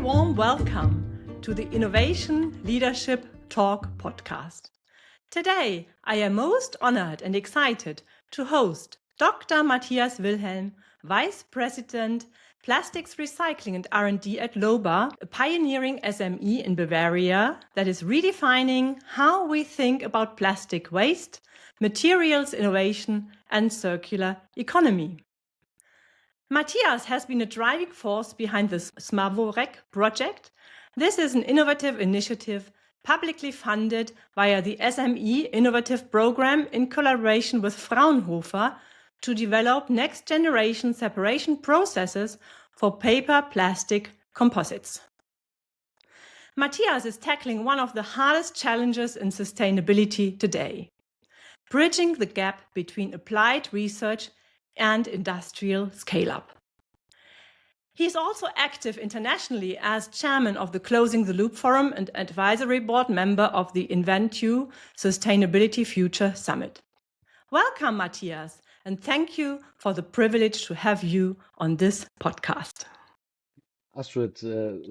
warm welcome to the Innovation Leadership Talk podcast. Today, I am most honored and excited to host Dr. Matthias Wilhelm, Vice President, Plastics Recycling and R&D at Lober, a pioneering SME in Bavaria that is redefining how we think about plastic waste, materials innovation, and circular economy. Matthias has been a driving force behind the SmaVoRec project. This is an innovative initiative publicly funded via the SME Innovative Program in collaboration with Fraunhofer to develop next-generation separation processes for paper plastic composites. Matthias is tackling one of the hardest challenges in sustainability today, bridging the gap between applied research and industrial scale-up. He is also active internationally as chairman of the Closing the Loop Forum and advisory board member of the InventU Sustainability Future Summit. Welcome, Matthias, and thank you for the privilege to have you on this podcast. Astrid,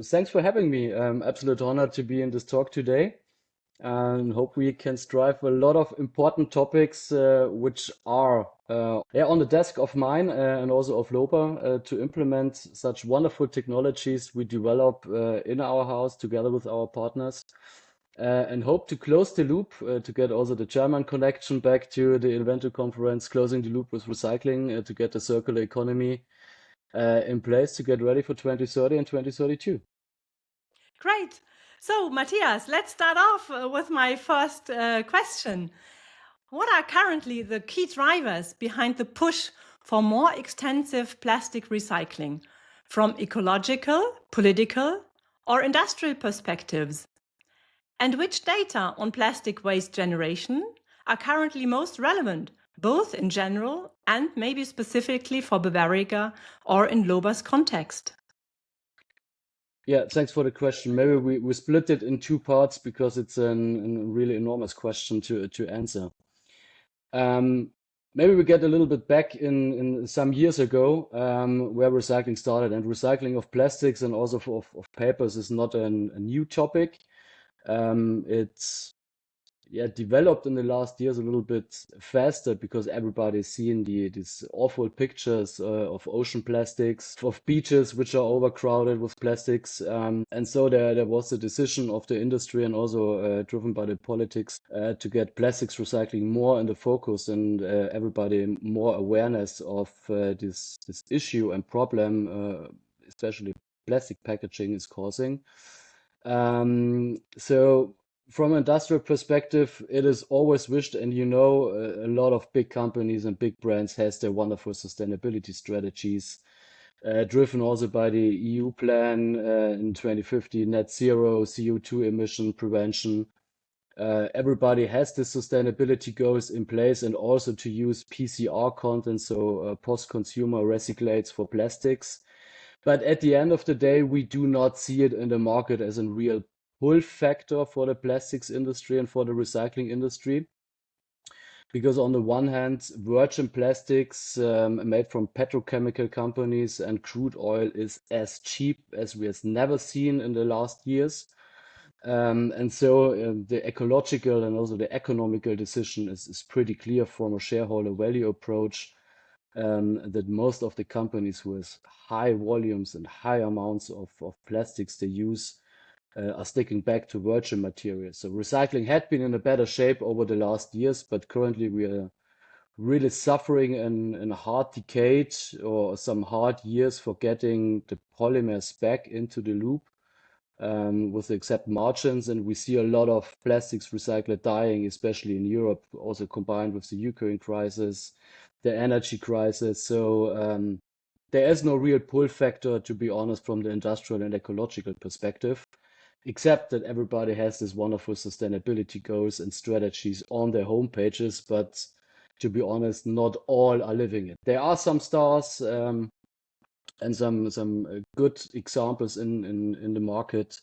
thanks for having me. Absolute honor to be in this talk today, and hope we can strive a lot of important topics which are on the desk of mine and also of Lober to implement such wonderful technologies we develop in our house together with our partners, and hope to close the loop to get also the German connection back to the InventU conference, closing the loop with recycling to get the circular economy in place to get ready for 2030 and 2032. Great. So, Matthias, let's start off with my first question. What are currently the key drivers behind the push for more extensive plastic recycling from ecological, political, or industrial perspectives? And which data on plastic waste generation are currently most relevant, both in general and maybe specifically for Bavaria or in Lober's context? Yeah, thanks for the question. Maybe we split it in two parts because it's a really enormous question to answer. Maybe we get a little bit back in some years ago where recycling started, and recycling of plastics and also of papers is not a new topic. It's developed in the last years a little bit faster because everybody's seen these awful pictures of ocean plastics, of beaches which are overcrowded with plastics. And so there was a decision of the industry and also driven by the politics to get plastics recycling more in the focus and everybody more awareness of this issue and problem, especially plastic packaging is causing. So from an industrial perspective, it is always wished, and a lot of big companies and big brands has their wonderful sustainability strategies, driven also by the EU plan in 2050, net zero CO2 emission prevention. Everybody has the sustainability goals in place, and also to use PCR content, so post-consumer recyclates for plastics. But at the end of the day, we do not see it in the market as a real pull factor for the plastics industry and for the recycling industry. Because on the one hand, virgin plastics made from petrochemical companies and crude oil is as cheap as we have never seen in the last years. And so the ecological and also the economical decision is pretty clear from a shareholder value approach. That most of the companies with high volumes and high amounts of plastics they use are sticking back to virgin materials. So recycling had been in a better shape over the last years, but currently we are really suffering in a hard decade or some hard years for getting the polymers back into the loop with exact margins. And we see a lot of plastics recycler dying, especially in Europe, also combined with the Ukraine crisis, the energy crisis. So there is no real pull factor, to be honest, from the industrial and ecological perspective, except that everybody has this wonderful sustainability goals and strategies on their homepages. But to be honest, not all are living it. There are some stars and some good examples in the market.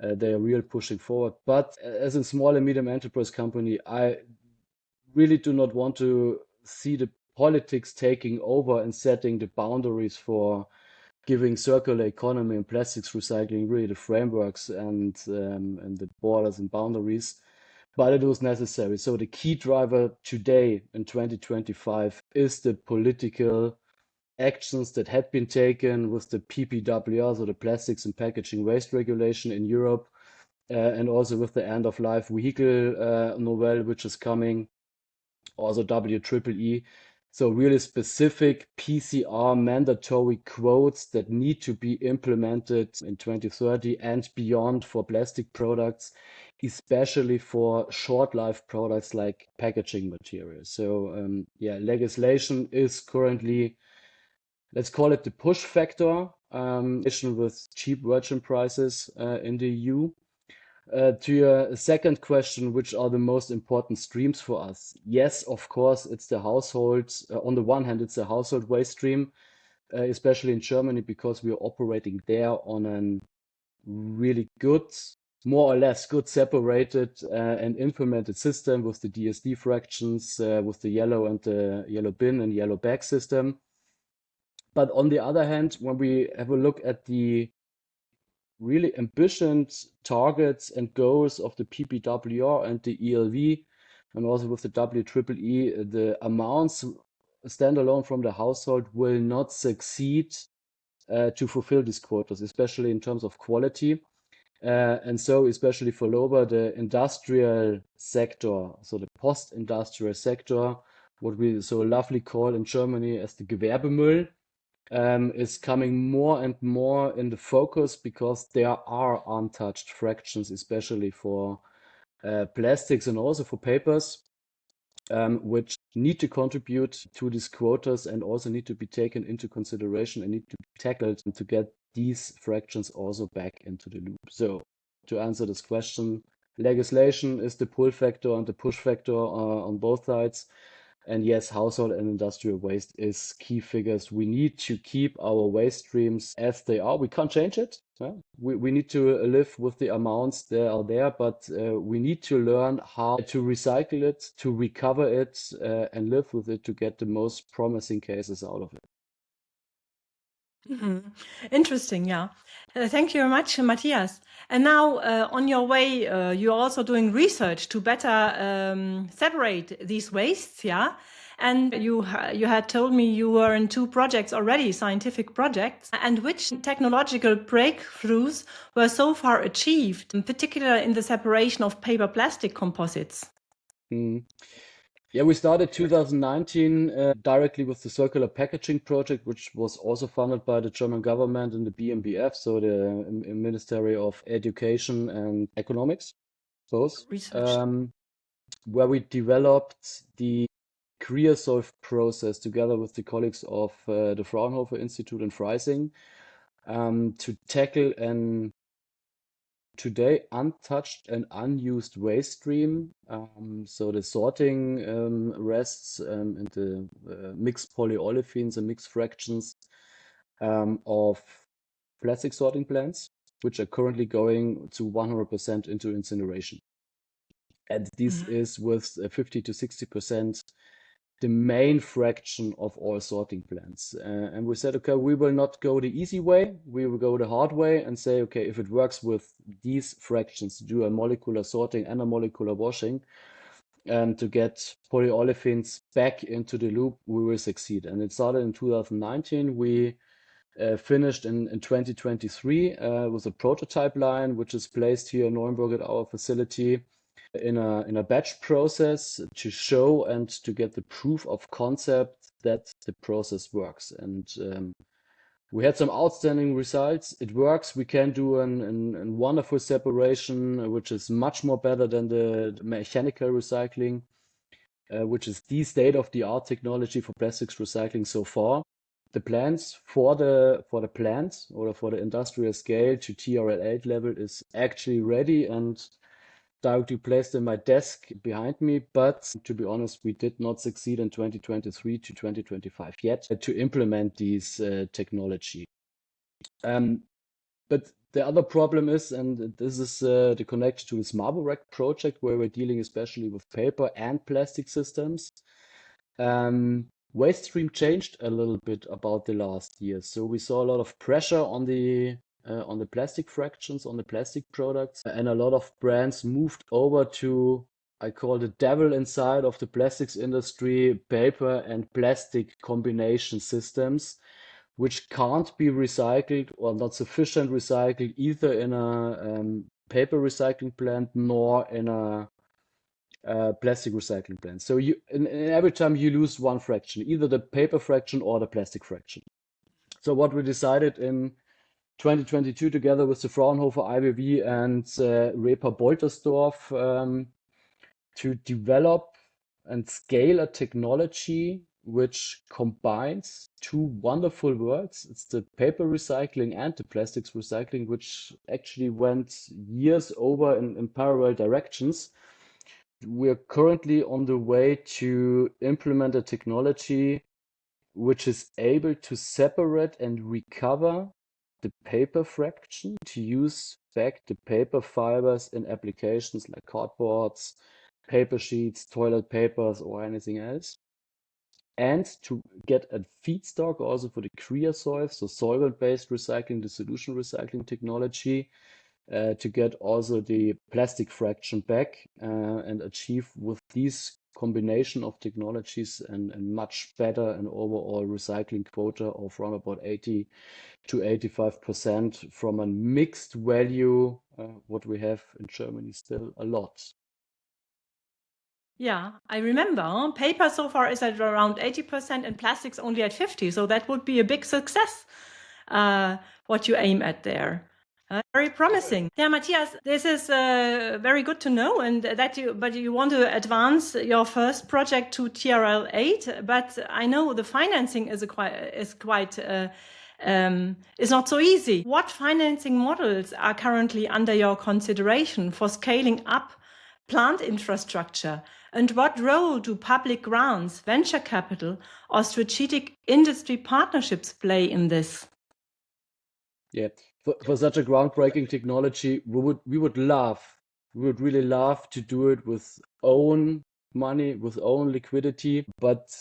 They are real pushing forward. But as a small and medium enterprise company, I really do not want to see the politics taking over and setting the boundaries for giving circular economy and plastics recycling really the frameworks and the borders and boundaries, but it was necessary. So the key driver today in 2025 is the political actions that had been taken with the PPWR, so the Plastics and Packaging Waste Regulation in Europe, and also with the end of life vehicle novel, which is coming, also WEEE. So really specific PCR mandatory quotes that need to be implemented in 2030 and beyond for plastic products, especially for short life products like packaging materials. So yeah, legislation is currently, let's call it the push factor, with cheap virgin prices in the EU. To your second question, which are the most important streams for us? Yes, of course, it's the households. On the one hand, it's the household waste stream, especially in Germany, because we are operating there on a really good, more or less good separated and implemented system with the DSD fractions, with the yellow and the yellow bin and yellow bag system. But on the other hand, when we have a look at the really ambitious targets and goals of the PPWR and the ELV, and also with the WEEE, the amounts standalone from the household will not succeed to fulfill these quotas, especially in terms of quality. And so, especially for Lober, the industrial sector, so the post-industrial sector, what we so lovely call in Germany as the Gewerbemüll, is coming more and more in the focus because there are untouched fractions, especially for plastics and also for papers, which need to contribute to these quotas and also need to be taken into consideration and need to be tackled to get these fractions also back into the loop. So to answer this question, legislation is the pull factor and the push factor on both sides. And yes, household and industrial waste is key figures. We need to keep our waste streams as they are. We can't change it. We need to live with the amounts that are there, but we need to learn how to recycle it, to recover it, and live with it to get the most promising cases out of it. Mhm. Interesting, yeah. Thank you very much, Matthias. And now, on your way, you're also doing research to better separate these wastes, yeah? And you had told me you were in 2 projects already, scientific projects. And which technological breakthroughs were so far achieved, in particular in the separation of paper plastic composites? Yeah, we started 2019 directly with the circular packaging project, which was also funded by the German government and the BMBF, so the Ministry of Education and Economics, both, Research. where we developed the CreaSolv process together with the colleagues of the Fraunhofer Institute in Freising, to tackle an today untouched and unused waste stream. So the sorting rests and the mixed polyolefins and mixed fractions of plastic sorting plants, which are currently going to 100% into incineration. And this is with 50 to 60% the main fraction of all sorting plants. And we said, okay, we will not go the easy way. We will go the hard way and say, okay, if it works with these fractions to do a molecular sorting and a molecular washing, and to get polyolefins back into the loop, we will succeed. And it started in 2019. We finished in 2023 with a prototype line, which is placed here in Nuremberg at our facility in a batch process to show and to get the proof of concept that the process works. And we had some outstanding results. It works. We can do a wonderful separation, which is much more better than the mechanical recycling, which is the state-of-the-art technology for plastics recycling so far. The plans for the plant or for the industrial scale to TRL8 level is actually ready and directly placed in my desk behind me. But to be honest, we did not succeed in 2023 to 2025 yet to implement these technology. But the other problem is, and this is the connection to the SmaVoRec project, where we're dealing especially with paper and plastic systems. waste stream changed a little bit about the last years. So we saw a lot of pressure on the plastic fractions, on the plastic products, and a lot of brands moved over to, I call the devil inside of the plastics industry, paper and plastic combination systems, which can't be recycled or not sufficient recycled either in a paper recycling plant nor in a plastic recycling plant. So in every time you lose one fraction, either the paper fraction or the plastic fraction. So what we decided in 2022 together with the Fraunhofer IBB and Repa Beutersdorf to develop and scale a technology which combines two wonderful worlds. It's the paper recycling and the plastics recycling, which actually went years over in parallel directions. We're currently on the way to implement a technology which is able to separate and recover the paper fraction to use back the paper fibers in applications like cardboards, paper sheets, toilet papers, or anything else. And to get a feedstock also for the CreaSolv, so solvent-based recycling, the solution recycling technology, to get also the plastic fraction back and achieve with these combination of technologies and much better and overall recycling quota of around about 80 to 85% from a mixed value, what we have in Germany still a lot. Yeah, I remember paper so far is at around 80% and plastics only at 50. So that would be a big success, what you aim at there. Very promising. Yeah, Matthias, this is very good to know, and that you want to advance your first project to TRL 8, but I know the financing is not so easy. What financing models are currently under your consideration for scaling up plant infrastructure? And what role do public grants, venture capital, or strategic industry partnerships play in this? Yeah, for such a groundbreaking technology, we would really love to do it with own money, with own liquidity. But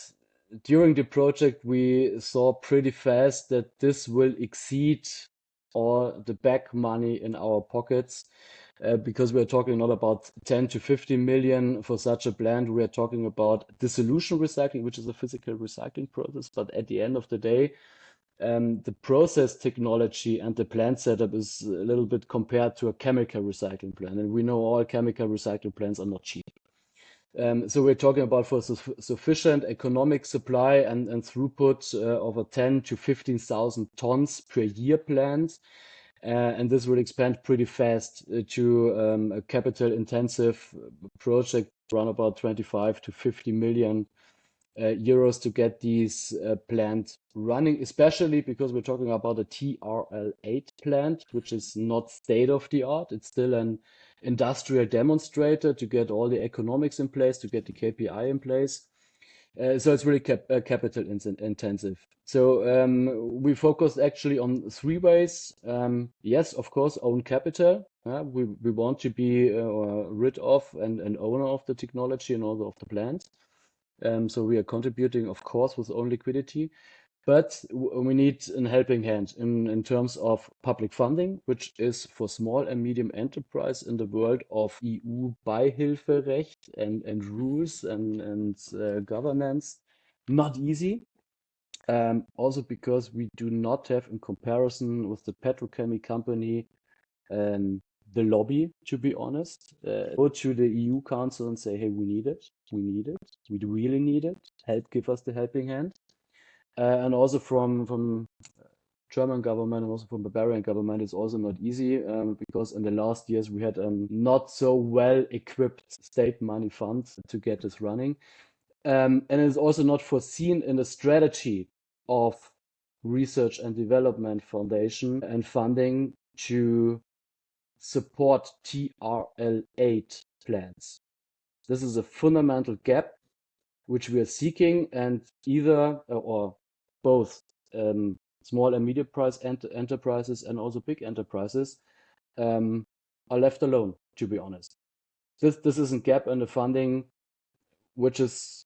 during the project, we saw pretty fast that this will exceed all the back money in our pockets. Because we're talking not about 10 to 50 million for such a plant. We're talking about the solution recycling, which is a physical recycling process. But at the end of the day, the process technology and the plant setup is a little bit compared to a chemical recycling plant. And we know all chemical recycling plants are not cheap. So we're talking about for sufficient economic supply and throughput of a 10 to 15,000 tons per year plant. And this will expand pretty fast to a capital intensive project around about 25 to 50 million euros to get these plants running, especially because we're talking about a TRL8 plant, which is not state of the art. It's still an industrial demonstrator to get all the economics in place, to get the KPI in place. So it's really capital intensive. So we focused actually on three ways. Yes, of course, own capital. We want to be rid of and owner of the technology and also of the plant. So we are contributing, of course, with own liquidity, but we need a helping hand in terms of public funding, which is for small and medium enterprise in the world of EU Beihilferecht and rules and governance, not easy. Also because we do not have, in comparison with the petrochemical company, the lobby, to be honest. Go to the EU Council and say, hey, we need it, we really need it, give us the helping hand. And also from German government and also from Bavarian government, it's also not easy because in the last years we had not so well equipped state money funds to get this running. And it's also not foreseen in the strategy of research and development foundation and funding to support TRL8 plans. This is a fundamental gap which we are seeking, and either or both small and medium price enterprises and also big enterprises are left alone, to be honest. This is a gap in the funding which is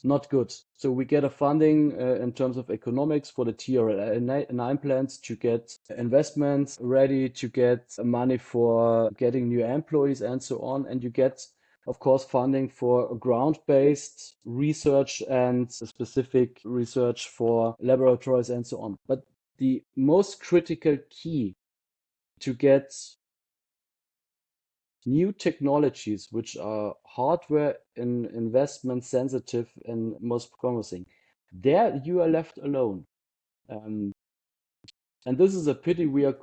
not good. So we get a funding in terms of economics for the TRL9 plants to get investments ready, to get money for getting new employees and so on. And you get, of course, funding for ground-based research and specific research for laboratories and so on. But the most critical key to get new technologies which are hardware and investment sensitive and most promising, there you are left alone. And this is a pity we are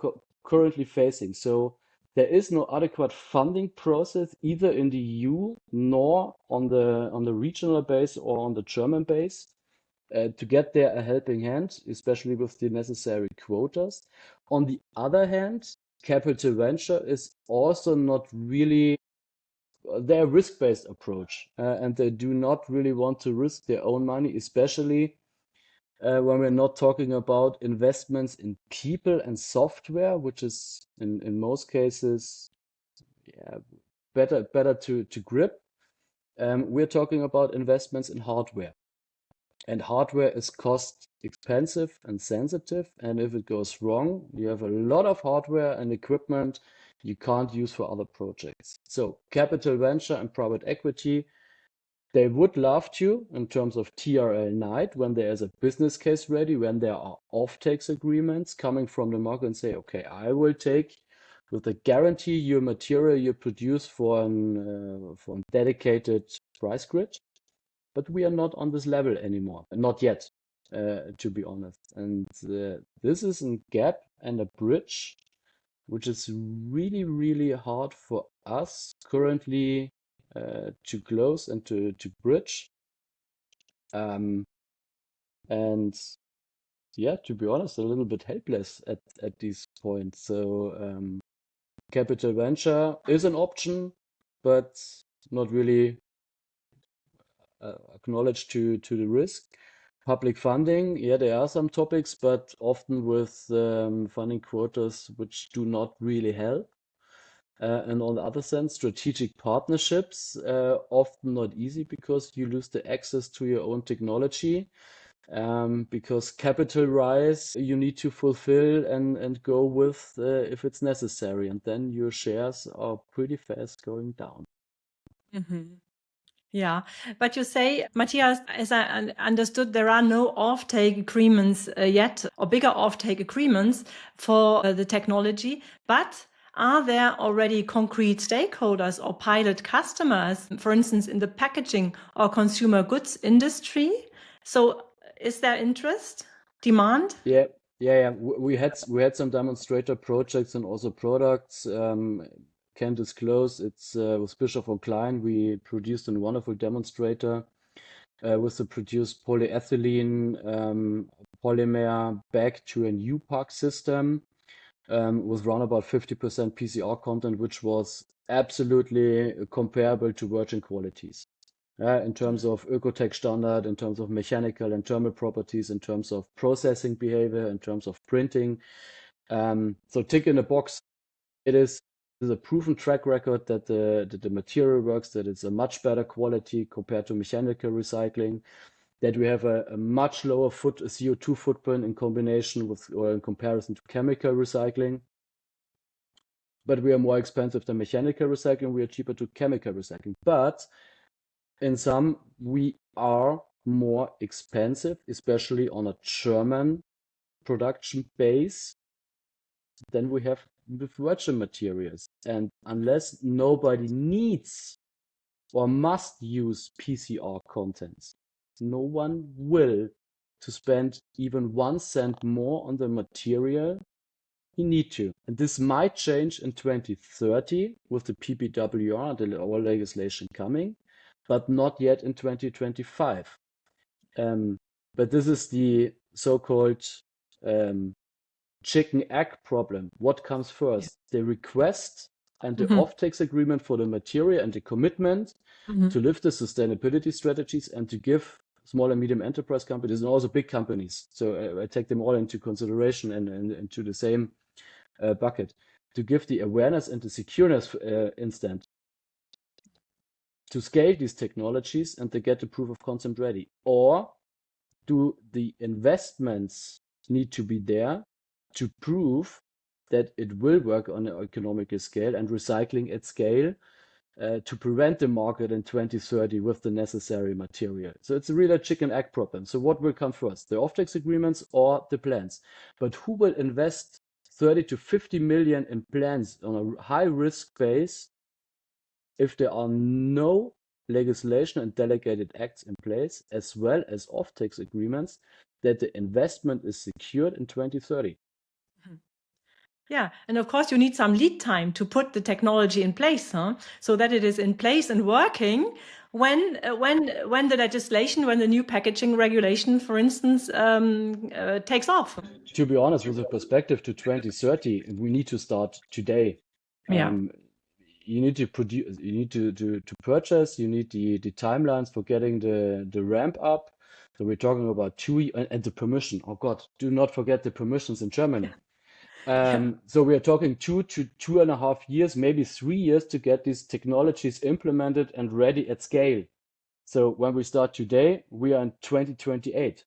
currently facing. So there is no adequate funding process either in the EU nor on the regional base or on the German base to get there a helping hand, especially with the necessary quotas. On the other hand, capital venture is also not really their risk-based approach, and they do not really want to risk their own money, especially when we're not talking about investments in people and software, which is in most cases better to grip. We're talking about investments in hardware. And hardware is cost expensive and sensitive. And if it goes wrong, you have a lot of hardware and equipment you can't use for other projects. So capital venture and private equity, they would love to in terms of TRL night when there is a business case ready, when there are off-takes agreements coming from the market and say, okay, I will take with a guarantee your material you produce for a dedicated price grid. But we are not on this level anymore, not yet, to be honest. And this is a gap and a bridge which is really, really hard for us currently to close and to bridge. And yeah, to be honest, a little bit helpless at these points. So capital venture is an option, but not really acknowledged to the risk. Public funding, yeah, there are some topics, but often with funding quotas which do not really help. And on the other hand, strategic partnerships, often not easy because you lose the access to your own technology. Because capital rise you need to fulfill and go with if it's necessary, and then your shares are pretty fast going down. Yeah, but you say, Matthias, as I understood, there are no offtake agreements yet, or bigger offtake agreements for the technology. But are there already concrete stakeholders or pilot customers, for instance, in the packaging or consumer goods industry? So, is there interest, demand? Yeah. We had some demonstrator projects and also products. Can disclose it's with Bischoff and Klein. We produced a wonderful demonstrator with the produced polyethylene polymer back to a new park system with around about 50% PCR content, which was absolutely comparable to virgin qualities. In terms of Ökotech standard, in terms of mechanical and thermal properties, in terms of processing behavior, in terms of printing. So tick in the box, it is a proven track record that the material works, that it's a much better quality compared to mechanical recycling, that we have a much lower CO2 footprint in combination with or in comparison to chemical recycling. But we are more expensive than mechanical recycling, we are cheaper to chemical recycling. But in some, we are more expensive, especially on a German production base than we have with virgin materials. And unless nobody needs or must use PCR contents, no one will to spend even 1 cent more on the material you need to. And this might change in 2030 with the PPWR and our legislation coming, but not yet in 2025. But this is the so-called chicken egg problem. What comes first? The request and the offtakes agreement for the material and the commitment to lift the sustainability strategies and to give small and medium enterprise companies and also big companies. So I take them all into consideration and into the same bucket to give the awareness and the secureness instant. to scale these technologies and to get the proof of concept ready? Or do the investments need to be there to prove that it will work on an economical scale and recycling at scale to prevent the market in 2030 with the necessary material? So it's a real chicken egg problem. So what will come first, the offtake agreements or the plans? But who will invest 30 to 50 million in plans on a high risk base if there are no legislation and delegated acts in place, as well as offtake agreements that the investment is secured in 2030? Yeah, and of course you need some lead time to put the technology in place, so that it is in place and working when the legislation, when the new packaging regulation, for instance, takes off. To be honest, with a perspective to 2030, we need to start today. Yeah. You need to produce, you need to purchase, you need the timelines for getting the ramp up. So we're talking about and the permission. Oh God, do not forget the permissions in Germany. So we are talking 2 to 2.5 years, maybe 3 years to get these technologies implemented and ready at scale. So when we start today, we are in 2028.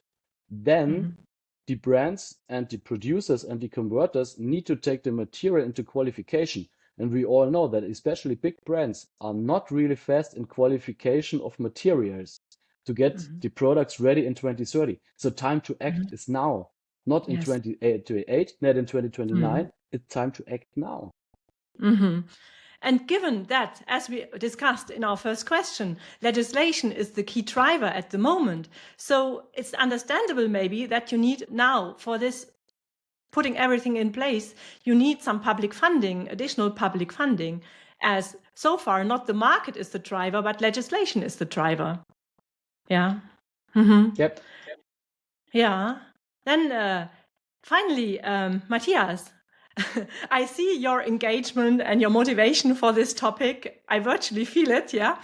Then the brands and the producers and the converters need to take the material into qualification. And we all know that especially big brands are not really fast in qualification of materials to get the products ready in 2030. So time to act is now. Not in Yes. 2028, not in 2029. It's time to act now. And given that, as we discussed in our first question, legislation is the key driver at the moment. So it's understandable maybe that you need now for this, putting everything in place, you need some public funding, additional public funding, as so far not the market is the driver, but legislation is the driver. Yeah. Yep. Yeah. Then finally, Matthias, I see your engagement and your motivation for this topic. I virtually feel it, yeah.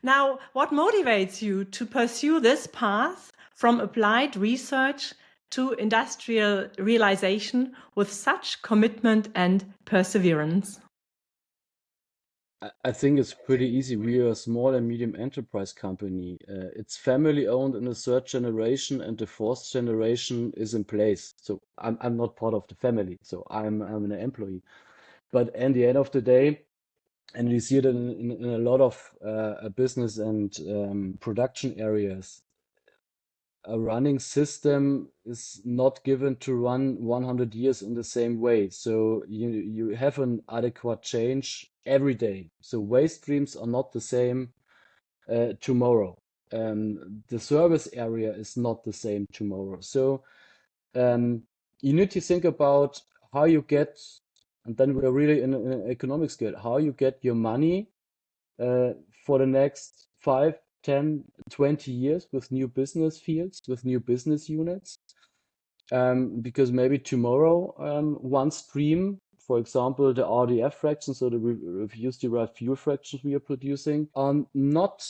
Now, what motivates you to pursue this path from applied research to industrial realization with such commitment and perseverance? I think it's pretty easy. We are a small and medium enterprise company. It's family owned in the third generation, and the fourth generation is in place. So I'm not part of the family. So I'm an employee. But at the end of the day, and we see it in a lot of business and production areas, a running system is not given to run 100 years in the same way. So you have an adequate change every day. So waste streams are not the same tomorrow. The service area is not the same tomorrow. So you need to think about how you get, and then we're really in an economic scale, how you get your money for the next 5, 10, 20 years with new business fields, with new business units. Because maybe tomorrow, one stream, for example, the RDF fractions, so the refuse-derived fuel fractions we are producing, are not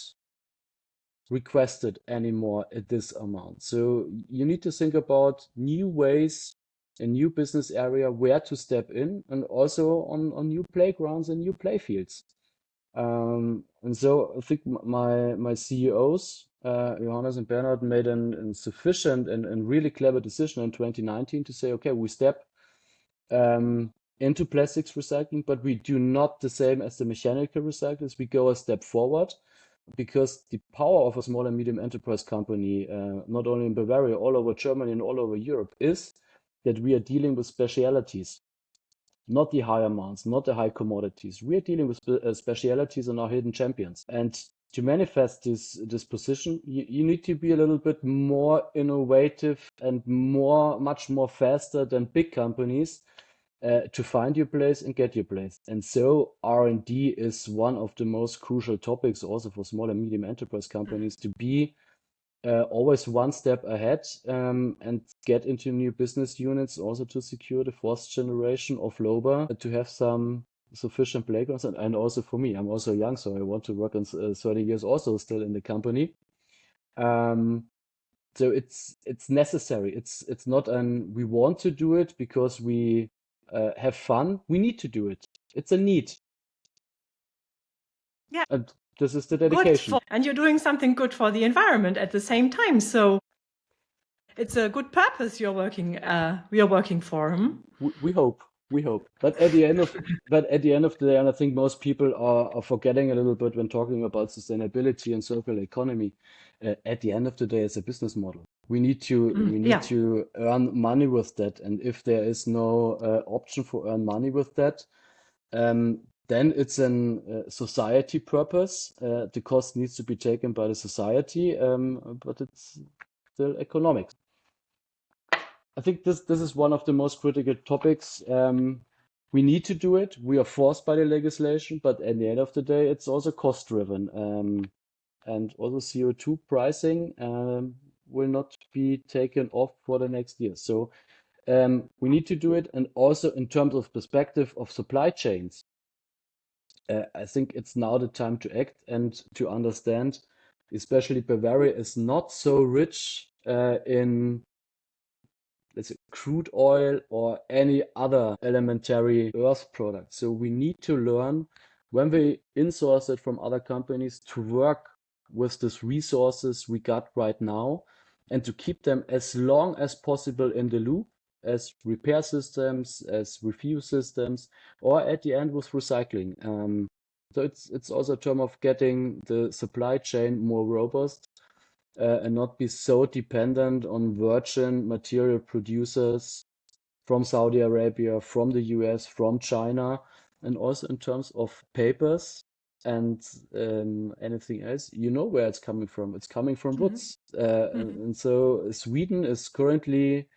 requested anymore at this amount. So you need to think about new ways, a new business area, where to step in, and also on new playgrounds and new play fields. And so I think my CEOs, Johannes and Bernhard, made a sufficient and really clever decision in 2019 to say, okay, we step into plastics recycling, but we do not the same as the mechanical recyclers. We go a step forward because the power of a small and medium enterprise company, not only in Bavaria, all over Germany and all over Europe, is that we are dealing with specialities. Not the high amounts, not the high commodities. We are dealing with specialities and our hidden champions. And to manifest this position, you need to be a little bit more innovative and much more faster than big companies to find your place and get your place. And so R&D is one of the most crucial topics also for small and medium enterprise companies to be always one step ahead and get into new business units, also to secure the fourth generation of Lober, to have some sufficient playgrounds. And also for me, I'm also young, so I want to work on 30 years also still in the company. So it's necessary. It's not we want to do it because we have fun. We need to do it. It's a need. Yeah. And this is the dedication. And you're doing something good for the environment at the same time. So it's a good purpose you're working for. We hope. But at the end of the day, and I think most people are forgetting a little bit when talking about sustainability and circular economy. At the end of the day, it's a business model. We need to earn money with that, and if there is no option for earn money with that, then it's an society purpose. The cost needs to be taken by the society, but it's still economics. I think this is one of the most critical topics. We need to do it. We are forced by the legislation, but at the end of the day, it's also cost driven. And also CO2 pricing will not be taken off for the next year. So we need to do it. And also in terms of perspective of supply chains, I think it's now the time to act and to understand, especially Bavaria is not so rich in, let's say, crude oil or any other elementary earth product. So we need to learn when we insource it from other companies to work with these resources we got right now and to keep them as long as possible in the loop as repair systems, as refuse systems, or at the end with recycling. So it's also a term of getting the supply chain more robust and not be so dependent on virgin material producers from Saudi Arabia, from the US, from China, and also in terms of papers and anything else, you know where it's coming from. It's coming from woods. And so Sweden is currently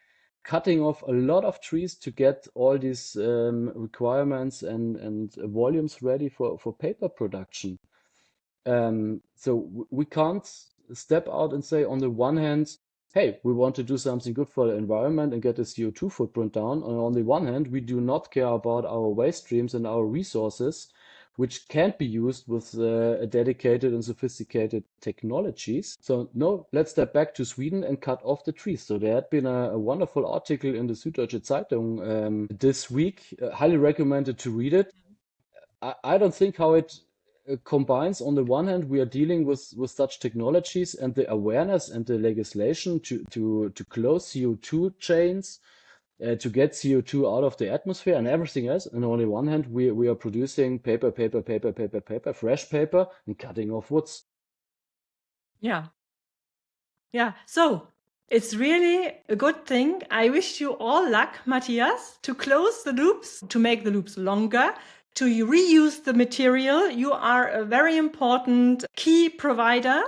cutting off a lot of trees to get all these requirements and volumes ready for paper production. So we can't step out and say, on the one hand, hey, we want to do something good for the environment and get the CO2 footprint down. And on the one hand, we do not care about our waste streams and our resources, which can't be used with dedicated and sophisticated technologies. So no, let's step back to Sweden and cut off the trees. So there had been a wonderful article in the Süddeutsche Zeitung this week. Highly recommended to read it. I don't think how it combines. On the one hand, we are dealing with such technologies and the awareness and the legislation to close CO2 chains, to get CO2 out of the atmosphere and everything else. And on the one hand, we are producing paper, fresh paper, and cutting off woods. Yeah. So it's really a good thing. I wish you all luck, Matthias, to close the loops, to make the loops longer, to reuse the material. You are a very important key provider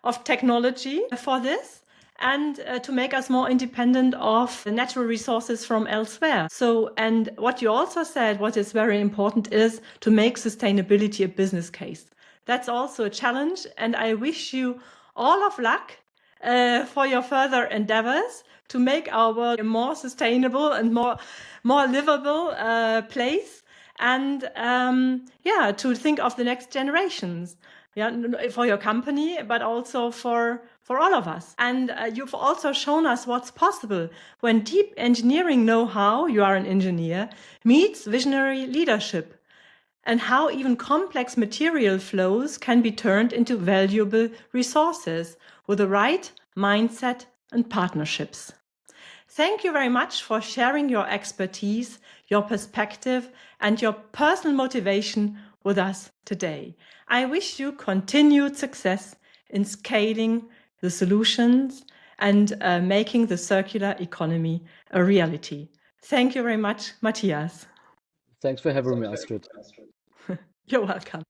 of technology for this, and to make us more independent of the natural resources from elsewhere. So, and what you also said, what is very important, is to make sustainability a business case. That's also a challenge, and I wish you all of luck for your further endeavors to make our world a more sustainable and more livable place, and to think of the next generations. For your company, but also for all of us. And you've also shown us what's possible when deep engineering know-how, you are an engineer, meets visionary leadership, and how even complex material flows can be turned into valuable resources with the right mindset and partnerships. Thank you very much for sharing your expertise, your perspective, and your personal motivation with us today. I wish you continued success in scaling the solutions and making the circular economy a reality. Thank you very much, Matthias. Thanks for having me, Astrid. You're welcome.